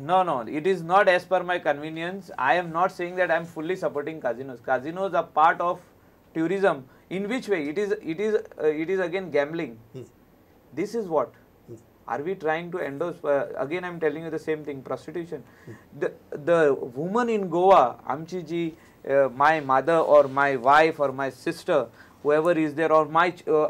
No, it is not as per my convenience. I am not saying that I am fully supporting casinos. Casinos are part of tourism. In which way? It is again gambling. This is what? Are we trying to endorse? Again, I am telling you the same thing, prostitution. The woman in Goa, Amchi ji, my mother or my wife or my sister, whoever is there, or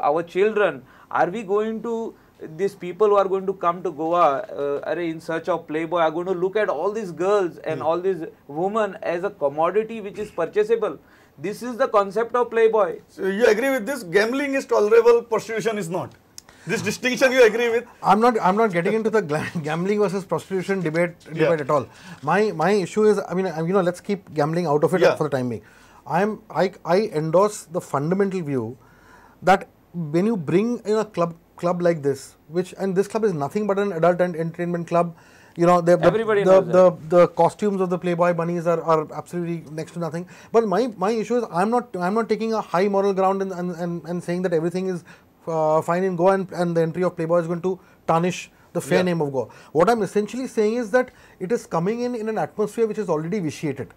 our children, are we going to, these people who are going to come to Goa in search of playboy are going to look at all these girls and all these women as a commodity which is purchasable? This is the concept of playboy. So you agree with this? Gambling is tolerable, prostitution is not. This distinction you agree with? I'm not getting into the gambling versus prostitution debate at all. My issue is, I mean, let's keep gambling out of it for the time being. I endorse the fundamental view that when you bring in a club like this, and this club is nothing but an adult entertainment club, the costumes of the Playboy bunnies are absolutely next to nothing. But my issue is I'm not taking a high moral ground and saying that everything is fine in Goa and the entry of Playboy is going to tarnish the fair name of Goa. What I'm essentially saying is that it is coming in an atmosphere which is already vitiated,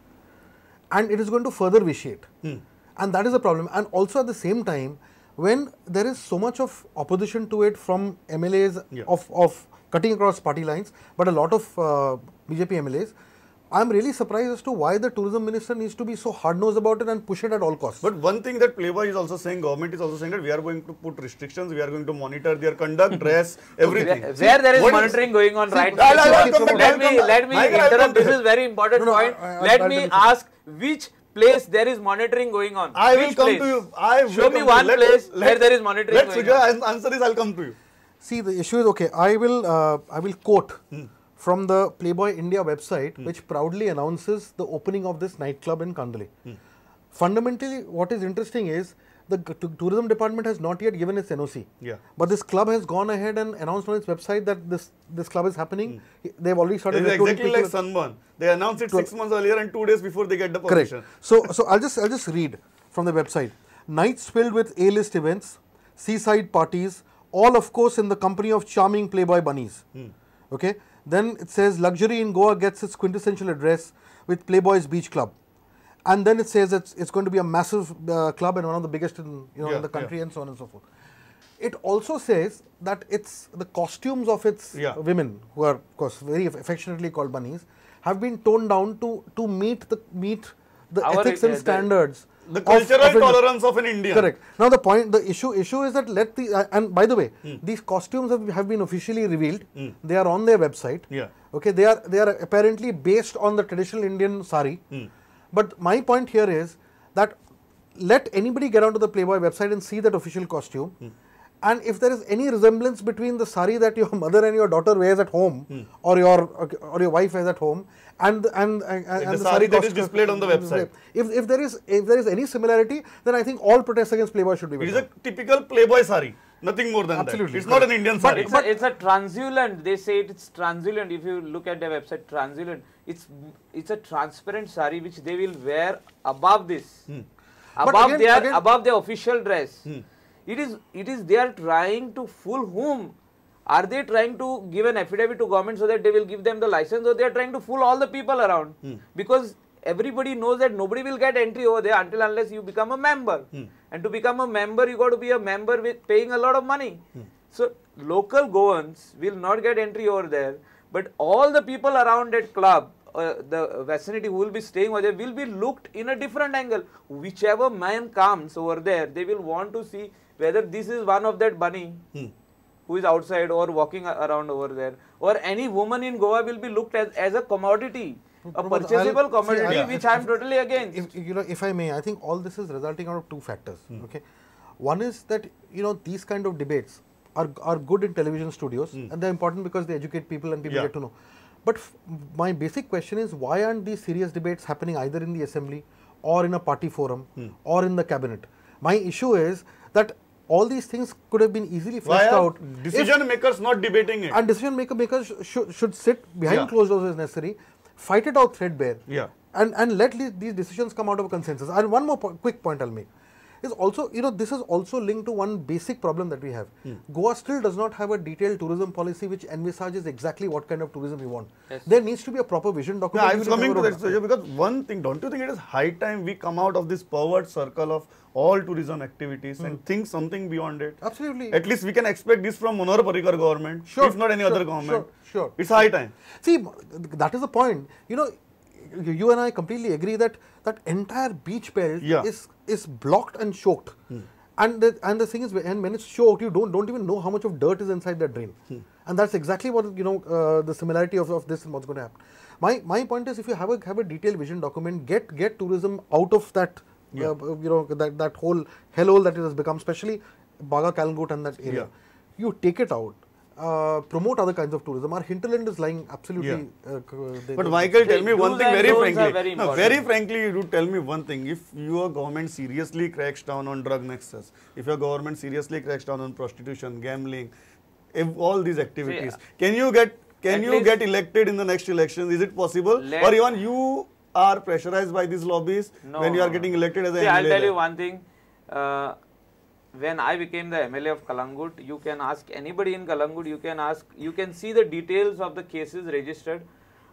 and it is going to further vitiate, and that is a problem. And also at the same time, when there is so much of opposition to it from MLAs of cutting across party lines, but a lot of BJP MLAs, I'm really surprised as to why the tourism minister needs to be so hard-nosed about it and push it at all costs. But one thing that Playboy is also saying, government is also saying that we are going to put restrictions, we are going to monitor their conduct, dress, everything. Where there is monitoring going on right now. Let me interrupt. This is very important point. Let me ask which place there is monitoring going on. I will come to you. Show me one place where there is monitoring going on. Let answer this, I'll come to you. See, the issue is, okay, I will quote from the Playboy India website, which proudly announces the opening of this nightclub in Kandali. Fundamentally, what is interesting is the tourism department has not yet given its NOC. But this club has gone ahead and announced on its website that this club is happening. They've already started. It's exactly like Sunburn. They announced it 6 months earlier and 2 days before they get the permission. Correct. So I'll just read from the website. Nights filled with A-list events, seaside parties, all of course in the company of charming Playboy bunnies. Okay. Then it says luxury in Goa gets its quintessential address with Playboy's Beach Club. And then it says it's going to be a massive club and one of the biggest in the country and so on and so forth. It also says that it's the costumes of its women, who are of course very affectionately called bunnies, have been toned down to meet the ethics and standards. The cultural tolerance of an Indian. Correct. Now the issue is that and by the way, these costumes have been officially revealed. They are on their website. Okay, they are apparently based on the traditional Indian sari. But my point here is that let anybody get onto the Playboy website and see that official costume. And if there is any resemblance between the sari that your mother and your daughter wears at home, or your wife wears at home, and the sari that is displayed on the website, if there is any similarity, then I think all protests against Playboy should be. It is a typical Playboy sari, nothing more than that. It's not an Indian sari. But it's a translucent. They say it's translucent. If you look at their website, translucent. It's a transparent sari which they will wear above this, above their official dress. It is they are trying to fool whom? Are they trying to give an affidavit to government so that they will give them the license, or they are trying to fool all the people around? Because everybody knows that nobody will get entry over there until unless you become a member. And to become a member, you got to be a member with paying a lot of money. So local Goans will not get entry over there, but all the people around that club, the vicinity who will be staying over there, will be looked in a different angle. Whichever man comes over there, they will want to see whether this is one of that bunny who is outside or walking around over there, or any woman in Goa will be looked as a commodity, a purchasable commodity, which I am totally against. If I may, I think all this is resulting out of two factors. Okay, one is that these kind of debates are good in television studios, and they're important because they educate people and people get to know. But my basic question is, why aren't these serious debates happening either in the assembly or in a party forum or in the cabinet? My issue is that all these things could have been easily fleshed out. Decision makers not debating it. And decision makers should sit behind closed doors as necessary, fight it out threadbare, and let these decisions come out of a consensus. And one more quick point I'll make is also, this is also linked to one basic problem that we have. Goa still does not have a detailed tourism policy which envisages exactly what kind of tourism we want. Yes. There needs to be a proper vision document. I was coming to that, Sujay, because one thing, don't you think it is high time we come out of this pervert circle of all tourism activities and think something beyond it? Absolutely. At least we can expect this from Manohar Parrikar government, if not any other government. Sure. It's high time. See, that is the point. You and I completely agree that that entire beach belt is blocked and choked. And the thing is, when it's choked, you don't even know how much of dirt is inside that drain. And that's exactly what the similarity of this and what's going to happen. My point is, if you have a detailed vision document, get tourism out of that that whole hellhole that it has become, especially Baga, Kalangut and that area. You take it out. Promote other kinds of tourism. Our hinterland is lying absolutely. But Michael, tell me one thing very frankly. Very frankly, you do tell me one thing. If your government seriously cracks down on drug nexus, if your government seriously cracks down on prostitution, gambling, all these activities, can you get elected in the next elections? Is it possible? Or even you are pressurized by these lobbies when you are getting elected as an MLA? I'll tell you one thing. When I became the MLA of Kalangut, you can ask anybody in Kalangut, you can see the details of the cases registered.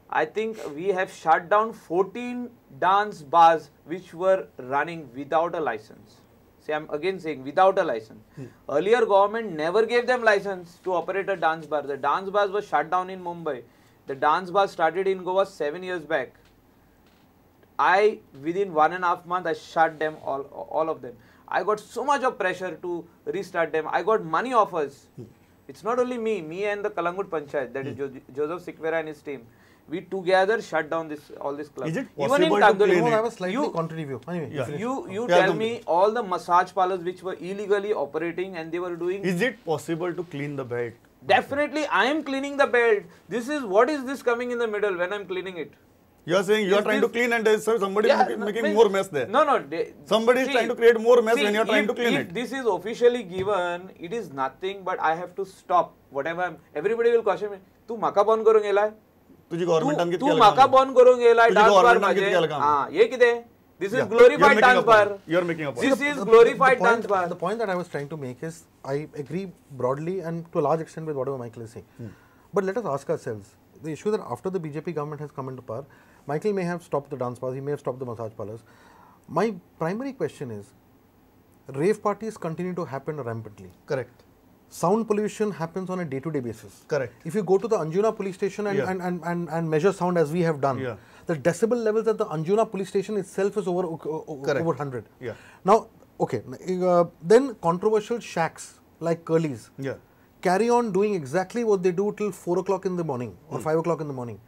I think we have shut down 14 dance bars which were running without a license. See, I'm again saying without a license. Earlier government never gave them license to operate a dance bar. The dance bars were shut down in Mumbai. The dance bar started in Goa 7 years back. Within 1.5 months, I shut them all of them. I got so much of pressure to restart them. I got money offers. It's not only me and the Kalangut Panchayat, that is Joseph Sikvera and his team. We together shut down all this clubs. Is it possible Even in to clean I have a slightly contrary view. Anyway, you tell me all the massage parlors which were illegally operating and they were doing. Is it possible to clean the belt? Definitely, I am cleaning the belt. What is this coming in the middle when I am cleaning it? You are saying you are trying to clean and somebody making more mess there. No. Somebody is trying to create more mess when you are trying to clean it. If this is officially given, it is nothing but I have to stop whatever. Everybody will question me. तू माका बंद करून गेलाय? तुझी government तू माका बंद करून गेलाय डान्स बार मध्ये? हाँ, ये किती? This is glorified dance bar. You are making a point. This is glorified dance bar. The point that I was trying to make is, I agree broadly and to a large extent with whatever Michael is saying. But let us ask ourselves, the issue that after the BJP government has come into power, Michael may have stopped the dance bars, he may have stopped the massage parlors. My primary question is, rave parties continue to happen rampantly. Correct. Sound pollution happens on a day-to-day basis. Correct. If you go to the Anjuna police station and measure sound as we have done, the decibel levels at the Anjuna police station itself is over 100. Yeah. Now, okay, then controversial shacks like Curly's carry on doing exactly what they do till 4 o'clock in the morning or 5 o'clock in the morning.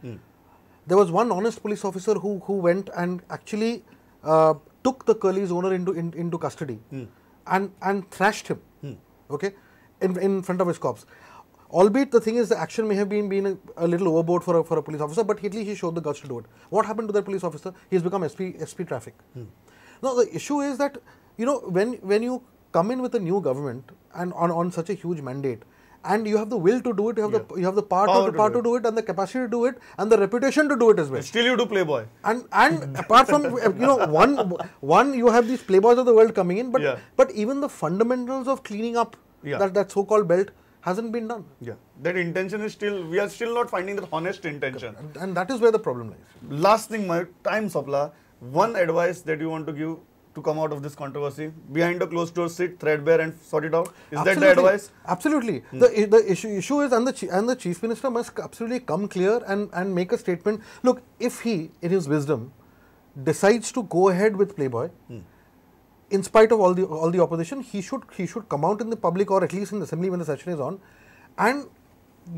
There was one honest police officer who went and actually took the Curly's owner into custody and thrashed him, okay, in front of his cops. Albeit the thing is, the action may have been a little overboard for a police officer, but at least he showed the guts to do it. What happened to that police officer? He has become SP traffic. Now the issue is that, when you come in with a new government and on such a huge mandate, and you have the will to do it, you have the power to do it, and the capacity to do it, and the reputation to do it as well. Still you do Playboy. And apart from one you have these playboys of the world coming in, but even the fundamentals of cleaning up that so-called belt hasn't been done. Yeah, that intention is we are still not finding that honest intention. And that is where the problem lies. Last thing, my time, Sapla, one advice that you want to give to come out of this controversy, behind a closed door, sit threadbare and sort it out. Is that the advice? Absolutely. The issue is, and the chief minister must absolutely come clear and make a statement. Look, if he, in his wisdom, decides to go ahead with Playboy, in spite of all the opposition, he should come out in the public, or at least in the assembly when the session is on, and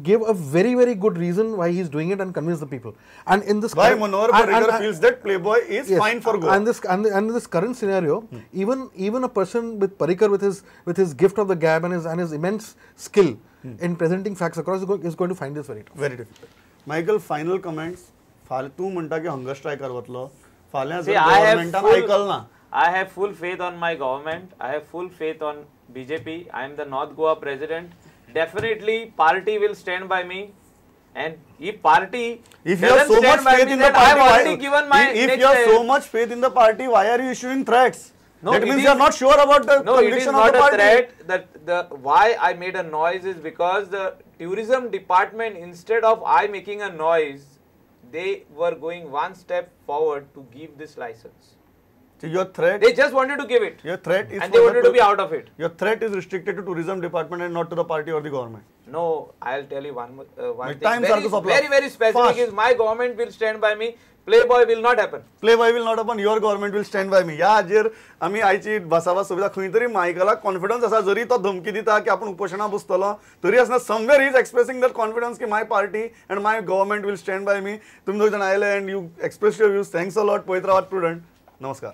give a very, very good reason why he's doing it and convince the people. And in this why Manohar Parrikar feels that Playboy is fine for Goa. And this current scenario, even a person with Parrikar with his gift of the gab and his immense skill in presenting facts across is going to find this very tough. Very difficult. Michael, final comments. तू म्हणता की hunger strike करवतलो. फाल्यां जर गव्हर्नमेंटान आयकल ना. I have full faith on my government. I have full faith on BJP. I am the North Goa president. Definitely, party will stand by me. And if party if you have so much faith in the party, I have already given my if you have so much faith in the party, why are you issuing threats? No, that means you are not sure about the no, conviction it is of the not party. a threat. That the why I made a noise is because the tourism department, instead of I making a noise, they were going one step forward to give this license. So your threat. They just wanted to give it. Your threat is. And they wanted to be out of it. Your threat is restricted to tourism department and not to the party or the government. No, I'll tell you one thing. Times are to supply. Very specific Fast. is my government will stand by me. Playboy will not happen. Playboy will not happen. Your government will stand by me. या हाजेर आम्ही आयची बसावा सुविधा खंय तरी मायकला confidence असा जरी तो धमकी दिता की आपण उपोषणा बसतलो तरी असना somewhere he is expressing that confidence की my party and my government will stand by me. तुम्ही दोघ जण आयले and you express your views. Thanks a lot. पळयत रावात प्रुडंट. नमस्कार.